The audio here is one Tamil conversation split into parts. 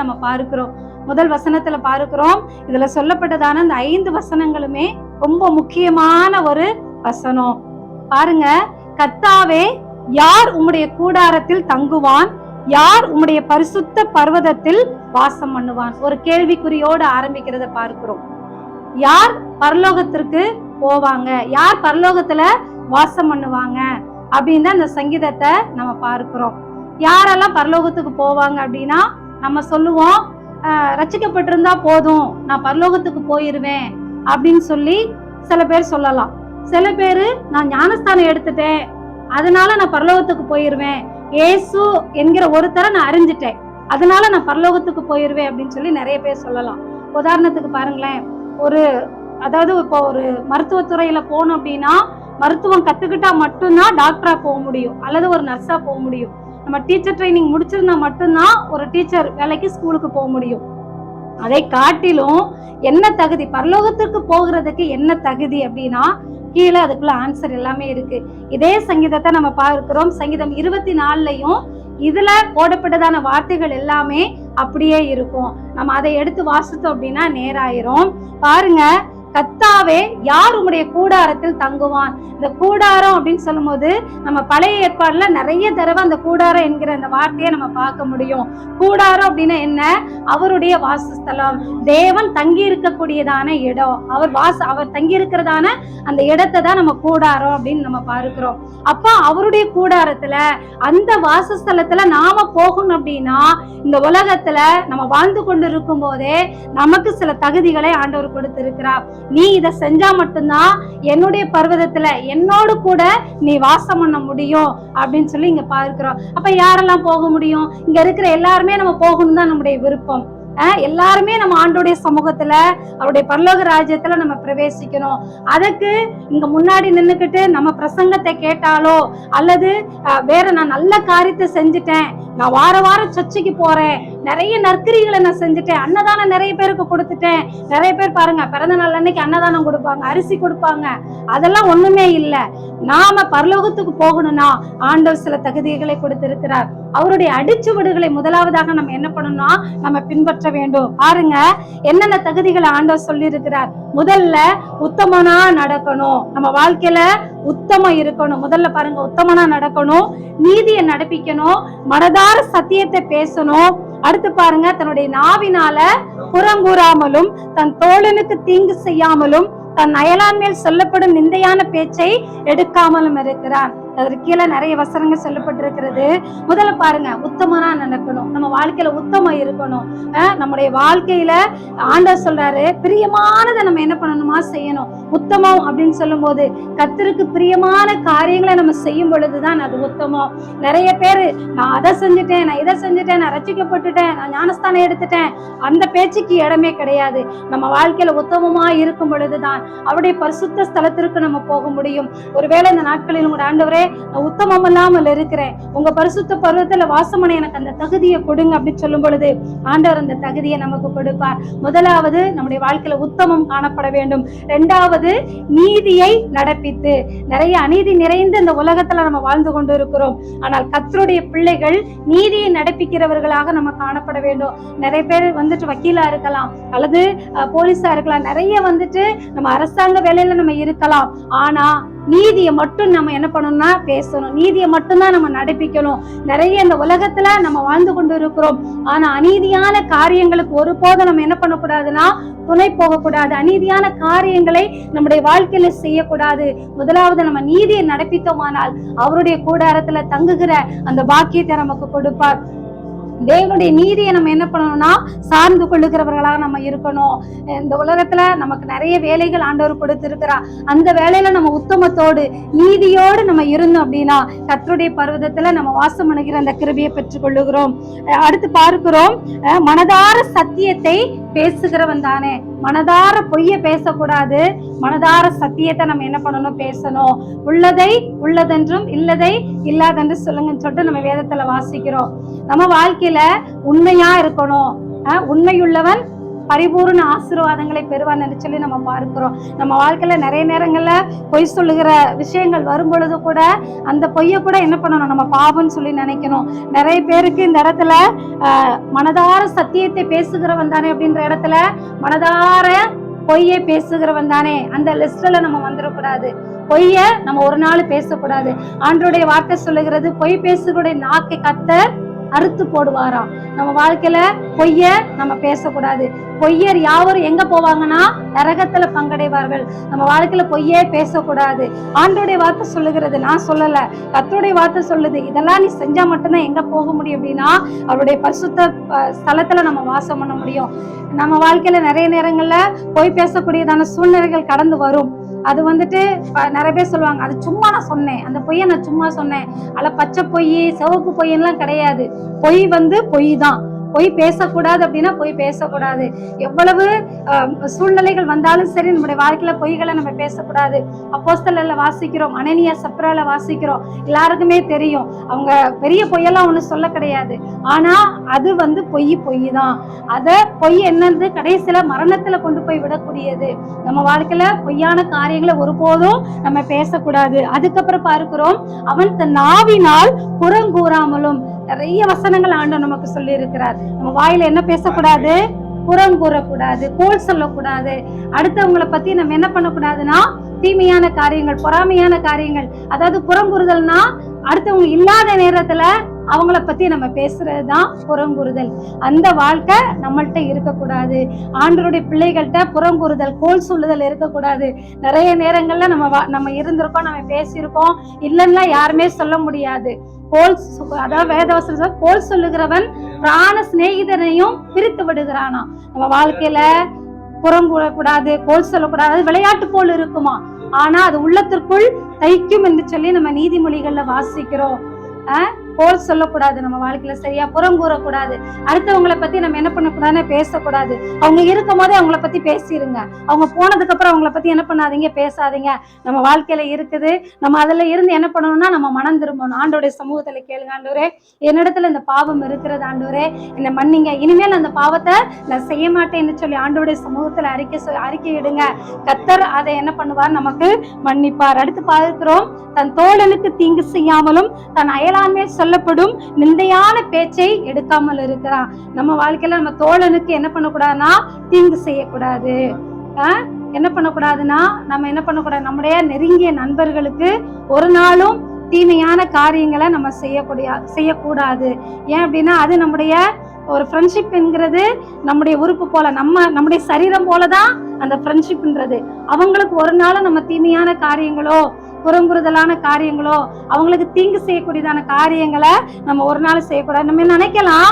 நம்ம பார்க்கிறோம். முதல் வசனத்துல பார்க்கிறோம். இதுல சொல்லப்பட்டதான அந்த 5 வசனங்களுமே ரொம்ப முக்கியமான ஒரு வசனம். பாருங்க, கர்த்தாவே யார் உம்முடைய கூடாரத்தில் தங்குவான், யார் உம்முடைய பரிசுத்த பர்வதத்தில் வாசம் பண்ணுவான். ஒரு கேள்விக்குறியோடு ஆரம்பிக்கிறத பார்க்கிறோம். யார் பரலோகத்திற்கு போவாங்க, யார் பரலோகத்துல வாசம் பண்ணுவாங்க அப்படின்னு அந்த சங்கீதத்தை நம்ம பார்க்கிறோம். யாரெல்லாம் பரலோகத்துக்கு போவாங்க அப்படின்னா, நம்ம சொல்லுவோம் ரட்சிக்கப்பட்டிருந்தா போதும், நான் பரலோகத்துக்கு போயிருவேன் அப்படின்னு சொல்லி சில பேர் சொல்லலாம். சில பேரு நான் ஞானஸ்தானம் எடுத்துட்டேன், அதனால நான் பரலோகத்துக்கு போயிருவேன், இயேசு என்கிற ஒருத்தரை நான் அறிஞ்சிட்டேன், அதனால நான் பரலோகத்துக்கு போயிருவேன் அப்படின்னு சொல்லி நிறைய பேர் சொல்லலாம். உதாரணத்துக்கு பாருங்களேன், அதாவது இப்போ ஒரு மருத்துவத்துறையில போனோம் அப்படின்னா, மருத்துவம் கத்துக்கிட்டா மட்டும்தான் டாக்டரா போக முடியும் அல்லது ஒரு நர்ஸா போக முடியும். நம்ம டீச்சர் ட்ரைனிங் முடிச்சிருந்தா மட்டும்தான் ஒரு டீச்சர் வேலைக்கு ஸ்கூலுக்கு போக முடியும். அதை காட்டிலும் என்ன தகுதி, பரலோகத்திற்கு போகிறதுக்கு என்ன தகுதி அப்படின்னா, கீழே அதுக்குள்ள ஆன்சர் எல்லாமே இருக்கு. இதே சங்கீதத்தை நம்ம பார்க்கிறோம். சங்கீதம் 24லயும் இதுல போடப்பட்டதான வார்த்தைகள் எல்லாமே அப்படியே இருக்கும். நம்ம அதை எடுத்து வாசித்தோம் அப்படின்னா நேராயிரும். பாருங்க, கர்த்தாவே யார் உம்முடைய கூடாரத்தில் தங்குவான். இந்த கூடாரம் அப்படின்னு சொல்லும் போது நம்ம பழைய ஏற்பாடுல நிறைய தடவை அந்த கூடாரம் என்கிற அந்த வார்த்தையை நம்ம பார்க்க முடியும். கூடாரம் அப்படின்னா என்ன? அவருடைய வாசஸ்தலம், தேவன் தங்கி இருக்கக்கூடியதான இடம், அவர் தங்கி இருக்கிறதான அந்த இடத்தை தான் நம்ம கூடாரம் அப்படின்னு நம்ம பார்க்கிறோம். அப்ப அவருடைய கூடாரத்துல, அந்த வாசஸ்தலத்துல நாம போகணும் அப்படின்னா, இந்த உலகத்துல நம்ம வாழ்ந்து கொண்டு இருக்கும் போதே நமக்கு சில தகுதிகளை ஆண்டவர் கொடுத்திருக்கிறார். நீ இதை செஞ்சா மட்டும்தான் என்னுடைய பர்வதத்துல என்னோடு கூட நீ வாசம் பண்ண முடியும் அப்படின்னு சொல்லி இங்க பார்க்கிறோம். அப்ப யாரெல்லாம் போக முடியும்? இங்க இருக்கிற எல்லாருமே நம்ம போகணும் தான் நம்முடைய விருப்பம். எல்லாருமே நம்ம ஆண்டோடைய சமூகத்துல, அவருடைய பரலோக ராஜ்யத்துல நம்ம பிரவேசிக்கணும். அதுக்கு இங்க முன்னாடி நின்னுக்கிட்டு நம்ம பிரசங்கத்தை கேட்டாலோ அல்லது வேற நான் நல்ல காரியத்தை செஞ்சுட்டேன், நான் வாரம் சர்ச்சைக்கு போறேன், நிறைய நற்கிரிகளை நான் செஞ்சுட்டேன், அன்னதானம் நிறைய பேருக்கு கொடுத்துட்டேன். நிறைய பேர் பாருங்க, பிறந்த நாள் அன்னைக்கு அன்னதானம் கொடுப்பாங்க, அரிசி கொடுப்பாங்க. அதெல்லாம் ஒண்ணுமே இல்லை. நாம பரலோகத்துக்கு போகணும்னா ஆண்டவர் சில தகுதிகளை கொடுத்திருக்கிறார். அவருடைய அடிச்சுவடுகளை முதலாவதாக நம்ம என்ன பண்ணணும்னா நம்ம பின்பற்ற வேண்டும். பாருங்க, என்னென்ன தகுதிகளை ஆண்டவர் சொல்லி இருக்கிறார். முதல்ல உத்தமனா நடக்கணும், நம்ம வாழ்க்கையில உத்தமம் இருக்கணும். முதல்ல பாருங்க, உத்தமனா நடக்கணும், நீதியை நடப்பிக்கணும், மனதார சத்தியத்தை பேசணும். அடுத்து பாருங்க, தன்னுடைய நாவினால புறங்கூறாமலும் தன் தோழனுக்கு தீங்கு செய்யாமலும் தன் அயலான் மேல் சொல்லப்படும் நிந்தையான பேச்சை எடுக்காமலும் இருக்கிறான். அதற்கு கீழே நிறைய வசனங்கள் சொல்லப்பட்டிருக்கிறது. முதல்ல பாருங்க, உத்தமனா நடக்கணும், நம்ம வாழ்க்கையில உத்தமம் இருக்கணும். நம்முடைய வாழ்க்கையில ஆண்டவர் சொல்றாரு, பிரியமானதை நம்ம என்ன பண்ணணுமா செய்யணும். உத்தமம் அப்படின்னு சொல்லும் போது கர்த்தருக்கு பிரியமான காரியங்களை நம்ம செய்யும் பொழுதுதான் அது உத்தமம். நிறைய பேரு நான் அதை செஞ்சுட்டேன், நான் இதை செஞ்சுட்டேன், நான் ரட்சிக்கப்பட்டுட்டேன், நான் ஞானஸ்தானம் எடுத்துட்டேன், அந்த பேச்சுக்கு இடமே கிடையாது. நம்ம வாழ்க்கையில உத்தமமா இருக்கும் பொழுதுதான் அவருடைய பரிசுத்த ஸ்தலத்திற்கு நம்ம போக முடியும். ஒருவேளை இந்த நாட்களில் உங்க ஆண்டவரே நான் உத்தமம் இல்லாமல் இருக்கிறேன், உங்க பரிசுத்த பர்வதத்துல வாசமனை எனக்கு அந்த தகுதியை கொடுங்க அப்படின்னு சொல்லும் பொழுது ஆண்டவர் அந்த தகுதியை நமக்கு கொடுப்பார். முதலாவது நம்முடைய வாழ்க்கையில உத்தமம் காணப்பட வேண்டும். இரண்டாவது நீதியை நடப்பித்து, நிறைய அநீதி நிறைந்த இந்த உலகத்துல நம்ம வாழ்ந்து கொண்டு இருக்கிறோம். ஆனால் கர்த்தருடைய பிள்ளைகள் நீதியை நடப்பிக்கிறவர்களாக நம்ம காணப்பட வேண்டும். நிறைய பேர் வந்துட்டு வக்கீலா இருக்கலாம் அல்லது போலீஸா இருக்கலாம், நிறைய வந்துட்டு நம்ம அரசாங்க வேலையில நம்ம இருக்கலாம். ஆனா நீதியை மட்டும் நம்ம என்ன பண்ணணும்னா பேசணும், நீதியை மட்டும்தான் நம்ம நடப்பிக்கணும். நிறைய இந்த உலகத்துல நம்ம வாழ்ந்து கொண்டு இருக்கிறோம். ஆனா அநீதியான காரியங்களுக்கு ஒருபோதும் நம்ம என்ன பண்ணக்கூடாதுன்னா துணை போகக்கூடாது. அநீதியான காரியங்களை நம்முடைய வாழ்க்கையில செய்யக்கூடாது. முதலாவது நம்ம நீதியை நடப்பித்தோமானால் அவருடைய கூடாரத்துல தங்குகிற அந்த பாக்கியத்தை நமக்கு கொடுப்பார். தேவனுடைய நீதியை நம்ம என்ன பண்ணணும்னா சார்ந்து கொள்ளுகிறவர்களாக நம்ம இருக்கணும். இந்த உலகத்துல நமக்கு நிறைய வேலைகள் ஆண்டவர் கொடுத்திருக்கிறார். அந்த வேலையில நம்ம உத்தமத்தோடு நீதியோடு நம்ம இருந்தோம் அப்படின்னா கர்த்தருடைய பர்வதத்துல நம்ம வாசம் பண்ணுகிற அந்த கிருபையை பெற்றுக் கொள்ளுகிறோம். அடுத்து பார்க்கிறோம், மனதார சத்தியத்தை பேசுகிறவன் தானே. மனதார பொய்ய பேசக்கூடாது, மனதார சத்தியத்தை நம்ம என்ன பண்ணணும் பேசணும். உள்ளதை உள்ளதென்றும் இல்லதை இல்லாதென்று சொல்லுங்கன்னு சொல்லிட்டு நம்ம வேதத்துல வாசிக்கிறோம். நம்ம வாழ்க்கையில உண்மையா இருக்கணும். உண்மையுள்ளவன் பரிபூர்ண ஆசீர்வாதங்களை பெறுவான் என்று சொல்லி நம்ம பார்க்கிறோம். நம்ம வாழ்க்கையில நிறைய நேரங்கள்ல பொய் சொல்லுகிற விஷயங்கள் வரும் பொழுது கூட அந்த பொய்யை கூட என்ன பண்ணணும், நம்ம பாவம்னு சொல்லி நினைக்கணும். நிறைய பேருக்கு இந்த இடத்துல மனதார சத்தியத்தை பேசுகிறவன் தானே அப்படின்ற இடத்துல மனதார பொய்யை பேசுகிறவன் தானே அந்த லிஸ்ட்ல நம்ம வந்துடக்கூடாது. பொய்ய நம்ம ஒரு நாள் பேசக்கூடாது. ஆண்டவருடைய வார்த்தை சொல்லுகிறது, பொய் பேசுகிறவருடைய நாக்கை கர்த்தர் அறுத்து போடுவாராம். நம்ம வாழ்க்கையில பொய்ய நம்ம பேசக்கூடாது. பொய்யர் யாவரும் எங்க போவாங்கன்னா நரகத்துல பங்கடைவார்கள். நம்ம வாழ்க்கையில பொய்யே பேசக்கூடாது. ஆண்டோடைய வார்த்தை சொல்லுகிறது, நான் சொல்லல, கர்த்தருடைய வார்த்தை சொல்லுது. இதெல்லாம் நீ செஞ்சா மட்டும்தான் எங்க போக முடியும் அப்படின்னா அவருடைய பரிசுத்த ஸ்தலத்துல நம்ம வாசம் பண்ண முடியும். நம்ம வாழ்க்கையில நிறைய நேரங்கள்ல பொய் பேசக்கூடியதான சூழ்நிலைகள் கடந்து வரும். அது நிறைய பேர் சொல்லுவாங்க, அது சும்மா நான் சொன்னேன், அந்த பொய்யை நான் சும்மா சொன்னேன். அல்ல பச்சை பொய் சிவப்பு பொய்யெல்லாம் கிடையாது. பொய் பொய் தான். பொய் பேசக்கூடாது அப்படின்னா பொய் பேசக்கூடாது. எவ்வளவு சூழ்நிலைகள் வந்தாலும் சரி நம்முடைய வாழ்க்கையில பொய்களை நம்ம பேசக்கூடாது. அப்போஸ்தலர்ல வாசிக்கிறோம், அனனியா சப்ரால வாசிக்கிறோம். எல்லாருக்குமே தெரியும், அவங்க பெரிய பொய்யெல்லாம் ஒண்ணு சொல்ல கிடையாது. ஆனா அது பொய் தான். அத பொய் என்னது கடைசியில மரணத்துல கொண்டு போய் விடக்கூடியது. நம்ம வாழ்க்கையில பொய்யான காரியங்களை ஒருபோதும் நம்ம பேசக்கூடாது. அதுக்கப்புறம் பார்க்கிறோம், அவன் தன் நாவினால் புறங்கூறாமலும். நிறைய வசனங்கள் ஆண்டவர் நமக்கு சொல்லி இருக்கிறார். நம்ம வாயில என்ன பேசக்கூடாது, புறம் கூறக்கூடாது, கோல் சொல்லக்கூடாது. அடுத்தவங்களை பத்தி நம்ம என்ன பண்ணக்கூடாதுன்னா தீமையான காரியங்கள், பொறாமையான காரியங்கள், அதாவது புறங்கூறுதல்னா அடுத்தவங்க இல்லாத நேரத்துல அவங்கள பத்தி நம்ம பேசுறதுதான் புறங்கூறுதல். அந்த வாழ்க்கை நம்மள்ட்ட இருக்கக்கூடாது. ஆண்டவருடைய பிள்ளைகள்கிட்ட புறங்கூறுதல், கோல் சொல்லுதல் இருக்கக்கூடாது. நிறைய நேரங்கள்ல நம்ம இருந்திருக்கோம், நம்ம பேசியிருக்கோம், இல்லைன்னா யாருமே சொல்ல முடியாது. அதாவது வேதவசனம், கோல் சொல்லுகிறவன் பிராண சிநேகிதனையும் பிரித்து விடுகிறானா. நம்ம வாழ்க்கையில புறம் கூடக்கூடாது, கோல் சொல்லக்கூடாது. விளையாட்டு போல் இருக்குமா, ஆனா அது உள்ளத்திற்குள் தைக்கும் என்று சொல்லி நம்ம நீதிமொழிகள்ல வாசிக்கிறோம். கோல் சொல்லக்கூடாது நம்ம வாழ்க்கையில, சரியா? புறம் கூறக்கூடாது. அடுத்தவங்களை பத்தி நம்ம என்ன பண்ணக்கூடாதுன்னு பேசக்கூடாது. அவங்க இருக்கும் போதே அவங்கள பத்தி பேசிருங்க. அவங்க போனதுக்கு அப்புறம் அவங்கள பத்தி என்ன பண்ணாதீங்க, பேசாதீங்க. நம்ம வாழ்க்கையில இருக்குது, நம்ம அதுல இருந்து என்ன பண்ணணும்னா நம்ம மனம் திரும்பணும். ஆண்டோடைய சமூகத்துல கேளுங்க, ஆண்டவரே என்னிடத்துல இந்த பாவம் இருக்கிறது, ஆண்டவரே என்னை மன்னிங்க, இனிமேல் அந்த பாவத்தை நான் செய்ய மாட்டேன்னு சொல்லி ஆண்டோடைய சமூகத்துல அறிக்கை இடுங்க. கர்த்தர் அதை என்ன பண்ணுவார், நமக்கு மன்னிப்பார். அடுத்து பார்க்கிறோம், தன் தோழனுக்கு தீங்கு செய்யாமலும் தன் அயலாமே சொல்லப்படும் நிந்தையான பேச்சை எடுக்காமல் இருக்கிறான். நம்ம வாழ்க்கையில நம்ம தோழனுக்கு என்ன பண்ணக்கூடாதுன்னா தீங்கு செய்யக்கூடாது. என்ன பண்ணக்கூடாதுன்னா நம்ம என்ன பண்ணக்கூடாது, நம்முடைய நெருங்கிய நண்பர்களுக்கு ஒரு நாளும் தீமையான காரியங்களை நம்ம செய்யக்கூடாது. ஏன் அப்படின்னா அது நம்முடைய ஒரு ஃப்ரெண்ட்ஷிப் என்கிறது நம்முடைய உறுப்பு போல, நம்முடைய சரீரம் போலதான் அந்த ஃப்ரெண்ட்ஷிப்ன்றது. அவங்களுக்கு ஒரு நாளும் நம்ம தீமையான காரியங்களோ புறங்குறுதலான காரியங்களோ அவங்களுக்கு தீங்கு செய்யக்கூடியதான காரியங்களை நம்ம ஒரு நாள் செய்யக்கூடாது. நம்ம நினைக்கலாம்,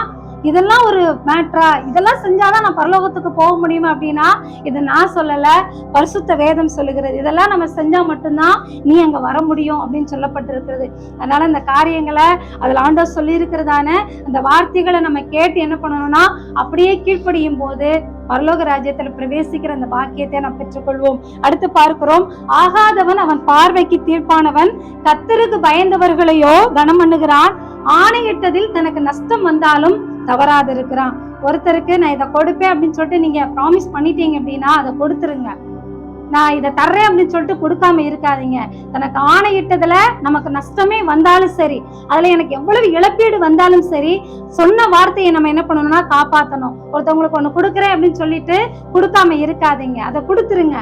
இதெல்லாம் ஒரு மேட்ரா, இதெல்லாம் செஞ்சாதான் நான் பரலோகத்துக்கு போக முடியுமா அப்படின்னா, இது நான் சொல்லல, பரிசுத்த வேதம் சொல்லுகிறது. இதெல்லாம் நம்ம செஞ்சா மட்டும்தான் நீ அங்க வர முடியும் அப்படின்னு சொல்லப்பட்டிருக்கிறது. அதனால இந்த காரியங்களை அதுல ஆண்டவர் சொல்லி இருக்கிறதான அந்த வார்த்தைகளை நம்ம கேட்டு என்ன பண்ணணும்னா அப்படியே கீழ்ப்படியும் போது பரலோக ராஜ்யத்துல பிரவேசிக்கிற அந்த பாக்கியத்தை நாம் பெற்றுக்கொள்வோம். அடுத்து பார்க்கிறோம், ஆகாதவன் அவன் பார்வைக்கு தீர்ப்பானவன் கர்த்தருக்கு பயந்தவர்களையோ கனம் பண்ணுகிறான். ஆணையிட்டதில் தனக்கு நஷ்டம் வந்தாலும் தவறாது இருக்கிறான். ஒருத்தருக்கு நான் இதை கொடுப்பேன் அப்படின்னு சொல்லிட்டு நீங்க ப்ராமிஸ் பண்ணிட்டீங்க அப்படின்னா அதை கொடுத்துருங்க. நான் இதை தர்றேன் அப்படின்னு சொல்லிட்டு கொடுக்காம இருக்காதீங்க. தனக்கு ஆணையிட்டதுல நமக்கு நஷ்டமே வந்தாலும் சரி, அதுல எனக்கு எவ்வளவு இழப்பீடு வந்தாலும் சரி, சொன்ன வார்த்தையை நம்ம என்ன பண்ணணும்னா காப்பாற்றணும். ஒருத்தவங்களுக்கு ஒண்ணு கொடுக்குறேன் அப்படின்னு சொல்லிட்டு கொடுக்காம இருக்காதீங்க, அதை கொடுத்துருங்க.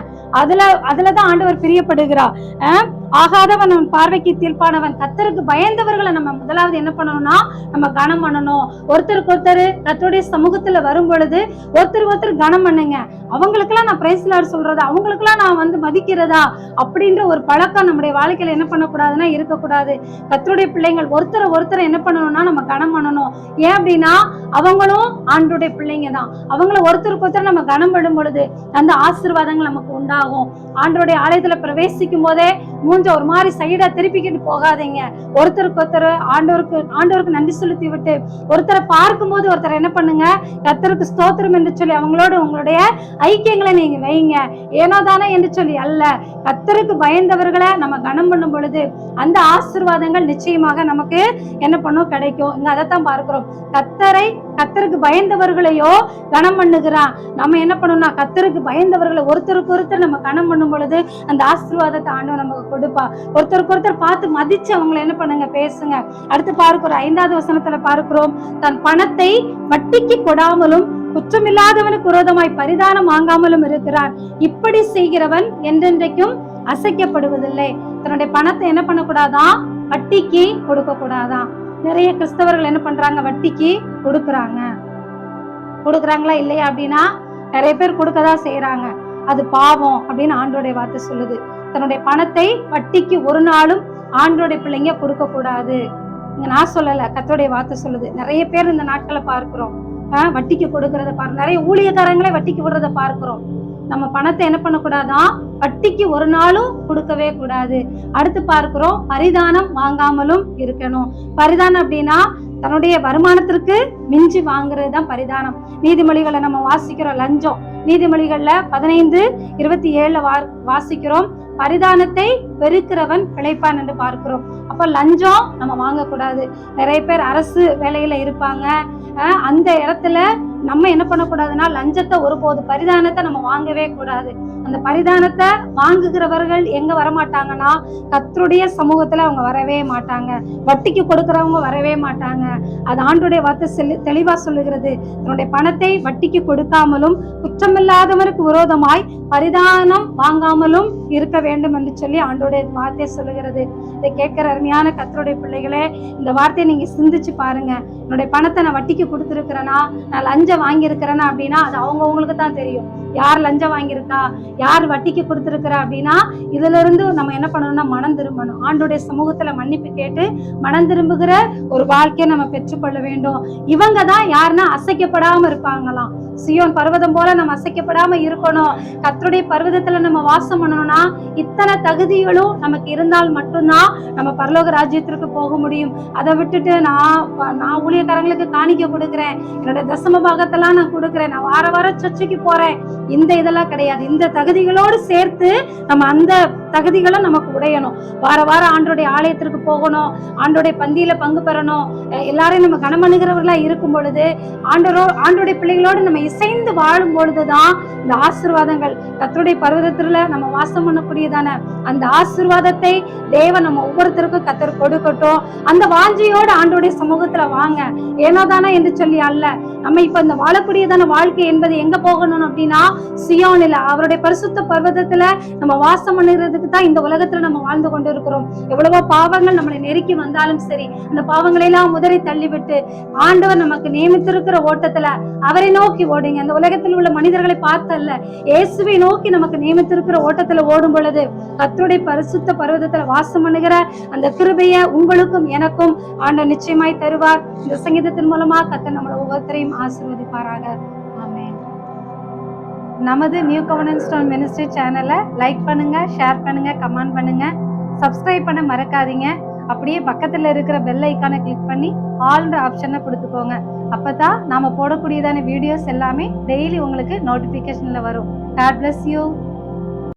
அதுலதான் ஆண்டவர் பிரியப்படுகிறார். ஆகாதவன் அவன் பார்வைக்கு தீர்ப்பானவன். கர்த்தருக்கு பயந்தவர்களை நம்ம முதலாவது என்ன பண்ணணும்னா நம்ம கனம் பண்ணணும். ஒருத்தருக்கு ஒருத்தர் கர்த்தருடைய சமூகத்துல வரும் பொழுது ஒருத்தர் கனம் பண்ணுங்க. அவங்களுக்கெல்லாம் நான் பிரைஸ் லார்ட் சொல்றதா, அவங்களுக்கெல்லாம் நான் மதிக்கிறதா அப்படின்ற ஒரு பழக்கம் நம்முடைய வாழ்க்கையில என்ன பண்ணக்கூடாதுன்னா இருக்கக்கூடாது. கர்த்தருடைய பிள்ளைகள் ஒருத்தரை என்ன பண்ணணும்னா நம்ம கனம் பண்ணணும். ஏன் அப்படின்னா அவங்களும் ஆண்டோடைய பிள்ளைங்க தான். அவங்கள ஒருத்தருக்கு ஒருத்தர் நம்ம கனம் பண்ணும் பொழுது அந்த ஆசீர்வாதங்கள் நமக்கு உண்டாகும். ஆண்டோடைய ஆலயத்துல பிரவேசிக்கும் போதே ஒரு மாதிரி சைடா திருப்பிக்கிட்டு போகாதீங்க. ஒருத்தருக்கு ஒருத்தர் ஆண்டவருக்கு நன்றி செலுத்தி விட்டு ஒருத்தரை பார்க்கும் போது ஒருத்தர் என்ன பண்ணுங்க, கர்த்தருக்கு ஸ்தோத்திரம் என்று சொல்லி அவங்களோட உங்களுடைய ஐக்கியங்களை நீங்க வைங்க. ஏனோ தானே என்று சொல்லி அல்ல, கர்த்தருக்கு பயந்தவர்களை நம்ம கனம் பண்ணும் பொழுது அந்த ஆசீர்வாதங்கள் நிச்சயமாக நமக்கு என்ன பண்ணும், கிடைக்கும். இங்க அதைத்தான் பார்க்கிறோம். கர்த்தரை கர்த்தருக்கு பயந்தவர்களையோ கனம் பண்ணுகிறான். நம்ம என்ன பண்ணணும்னா கர்த்தருக்கு பயந்தவர்களை ஒருத்தருக்கு ஒருத்தர் நம்ம கனம் பண்ணும் பொழுது அந்த ஆசீர்வாதத்தை ஆண்டவர் நமக்கு கொடுப்பா. ஒருத்தருக்கு ஒருத்தர் பார்த்து மதிச்சு அவங்களை என்ன பண்ணுங்க, பேசுங்க. அடுத்து பார்க்கிறோம் 5வது வசனத்துல பார்க்கிறோம், தன் பணத்தை வட்டிக்கு கொடாமலும் குற்றமில்லாதவனுக்கு விரோதமாய் பரிதானம் வாங்காமலும் இருக்கிறான். இப்படி செய்கிறவன் என்றென்றைக்கும் அசைக்கப்படுவதில்லை. தன்னுடைய பணத்தை என்ன பண்ணக்கூடாதான், வட்டிக்கு கொடுக்க கூடாதான். நிறைய கிறிஸ்தவர்கள் என்ன பண்றாங்க, வட்டிக்கு கொடுக்குறாங்களா இல்லையா அப்படின்னா நிறைய பேர் கொடுக்கதான் செய்யறாங்க. அது பாவம் அப்படின்னு ஆண்டோடைய வார்த்தை சொல்லுது. தன்னுடைய பணத்தை வட்டிக்கு ஒரு நாளும் ஆண்டோடைய பிள்ளைங்க கொடுக்க கூடாது. இங்க நான் சொல்லல, கர்த்தருடைய வார்த்தை சொல்லுது. நிறைய பேர் இந்த நாட்களை பார்க்கிறோம் வட்டிக்கு கொடுக்கறத நிறைய ஊழியக்காரங்களே வட்டிக்கு விடுறத பார்க்கிறோம். நம்ம பணத்தை என்ன பண்ணக்கூடாதான், வட்டிக்கு ஒரு நாளும் கொடுக்கவே கூடாது. அடுத்து பார்க்கிறோம், பரிதானம் வாங்காமலும் இருக்கணும். பரிதானம் அப்படின்னா தன்னுடைய வருமானத்திற்கு மிஞ்சி வாங்குறதுதான் பரிதானம். நீதிமொழிகளை நம்ம வாசிக்கிறோம், லஞ்சம். நீதிமொழிகள்ல 15:27 வாசிக்கிறோம், பரிதானத்தை பெருக்கிறவன் பிழைப்பான் என்று பார்க்கிறோம். அப்ப லஞ்சம் நம்ம வாங்கக்கூடாது. நிறைய பேர் அரசு வேலையில இருப்பாங்க. அந்த இடத்துல நம்ம என்ன பண்ணக்கூடாதுன்னா லஞ்சத்தை ஒருபோது, பரிதானத்தை நம்ம வாங்கவே கூடாது. அந்த பரிதானத்தை வாங்குகிறவர்கள் எங்க வரமாட்டாங்கன்னா கர்த்தருடைய சமூகத்துல அவங்க வரவே மாட்டாங்க. வட்டிக்கு கொடுக்கறவங்க வரவே மாட்டாங்க. அது ஆண்டோடைய வார்த்தை தெளிவா சொல்லுகிறது. தன்னுடைய பணத்தை வட்டிக்கு கொடுக்காமலும் குற்றமில்லாதவருக்கு விரோதமாய் பரிதானம் வாங்காமலும் இருக்க வேண்டும் என்று சொல்லி ஆண்டோடைய வார்த்தை சொல்லுகிறது. இதை கேட்கிற அருமையான கர்த்தருடைய பிள்ளைகளே, இந்த வார்த்தையை நீங்க சிந்திச்சு பாருங்க. என்னுடைய பணத்தை நான் வட்டிக்கு கொடுத்துருக்கிறேன்னா, நான் லஞ்சம் வாங்கியிருக்கிறேன்னா அப்படின்னா அது அவங்களுக்கு தான் தெரியும். யார் லஞ்சம் வாங்கியிருக்கா, யார் வட்டிக்கு கொடுத்துருக்கிறா அப்படின்னா இதுல இருந்து நம்ம என்ன பண்ணணும்னா மனம் திரும்பணும். ஆண்டோடைய சமூகத்துல மன்னிப்பு கேட்டு மனம் திரும்புகிற ஒரு வாழ்க்கையை நம்ம பெற்றுக்கொள்ள வேண்டும். இவங்க தான் யாருன்னா அசைக்கப்படாம இருப்பாங்களாம். சியோன் பர்வதம் போல நம்ம அசைக்கப்படாம இருக்கணும். கர்த்தருடைய பர்வதத்துல நம்ம வாசம் பண்ணணும்னா இத்தனை தகுதிகளும் நமக்கு இருந்தால் மட்டும்தான் நம்ம பரலோக ராஜ்யத்திற்கு போக முடியும். அதை விட்டுட்டு நான் ஊழியக்காரங்களுக்கு காணிக்க கொடுக்குறேன், என்னோட தசம பாகத்தெல்லாம் நான் கொடுக்குறேன், நான் வார சர்ச்சைக்கு போறேன், இந்த இதெல்லாம் கிடையாது. இந்த தகுதிகளோடு சேர்த்து நம்ம அந்த தகுதிகளை நமக்கு உடையணும். வார ஆண்டோடைய ஆலயத்திற்கு போகணும், ஆண்டோடைய பந்தியில பங்கு பெறணும், எல்லாரையும் நம்ம கனமணுகிறவர்களா இருக்கும் பொழுது ஆண்டோடைய பிள்ளைகளோடு நம்ம இசைந்து வாழும் பொழுதுதான் இந்த ஆசீர்வாதங்கள் கர்த்தருடைய பர்வதத்துல நம்ம வாசம் பண்ணக்கூடியதான அந்த ஆசீர்வாதத்தை தேவன் நம்ம ஒவ்வொருத்தருக்கும் கர்த்தர் கொடுக்கட்டும். அந்த வாஞ்சியோடு ஆண்டோடைய சமூகத்துல வாங்க. ஏனோதானா என்று சொல்லி அல்ல, நம்ம இப்ப இந்த வாழக்கூடியதான வாழ்க்கை என்பது எங்க போகணும் அப்படின்னா சியோனில அவருடைய பரிசுத்த பர்வதத்துல நம்ம வாசம் பண்ணுறதுக்கு தான் இந்த உலகத்துல நம்ம வாழ்ந்து கொண்டு இருக்கிறோம். எவ்வளவோ பாவங்கள் நம்மளை நெருக்கி வந்தாலும் சரி, அந்த பாவங்களை எல்லாம் உதறி தள்ளிவிட்டு ஆண்டவர் நமக்கு நியமித்திருக்கிற ஓட்டத்துல அவரை நோக்கி ஓடுங்க. அந்த உலகத்தில் உள்ள மனிதர்களை பார்த்தல்ல, இயேசுவை நோக்கி நமக்கு நியமித்திருக்கிற ஓட்டத்துல ஓடும் பொழுது கர்த்தருடைய பரிசுத்த பர்வதத்துல வாசம் பண்ணுகிற அந்த கிருபையை உங்களுக்கும் எனக்கும் ஆண்டவர் நிச்சயமாய் தருவார். இந்த சங்கீதத்தின் மூலமா கர்த்தர் நம்மளை ஒவ்வொருத்தரையும் ஆசீர்வதிப்பாராக. ஆமென். நமது நியூ கவர்னன்ஸ் ஸ்டோன் மினிஸ்ட்ரி சேனலை லைக் பண்ணுங்க, ஷேர் பண்ணுங்க, கமெண்ட் பண்ணுங்க, சப்ஸ்கிரைப் பண்ண மறக்காதீங்க. அப்படியே பக்கத்துல இருக்கிற பெல் ஐக்கானை கிளிக் பண்ணி ஆல்ன்ற ஆப்ஷனை கொடுத்துக்கோங்க. அப்பதான் நாம போடக்கூடியதான வீடியோஸ் எல்லாமே டெய்லி உங்களுக்கு நோட்டிபிகேஷன்ல வரும். God bless you.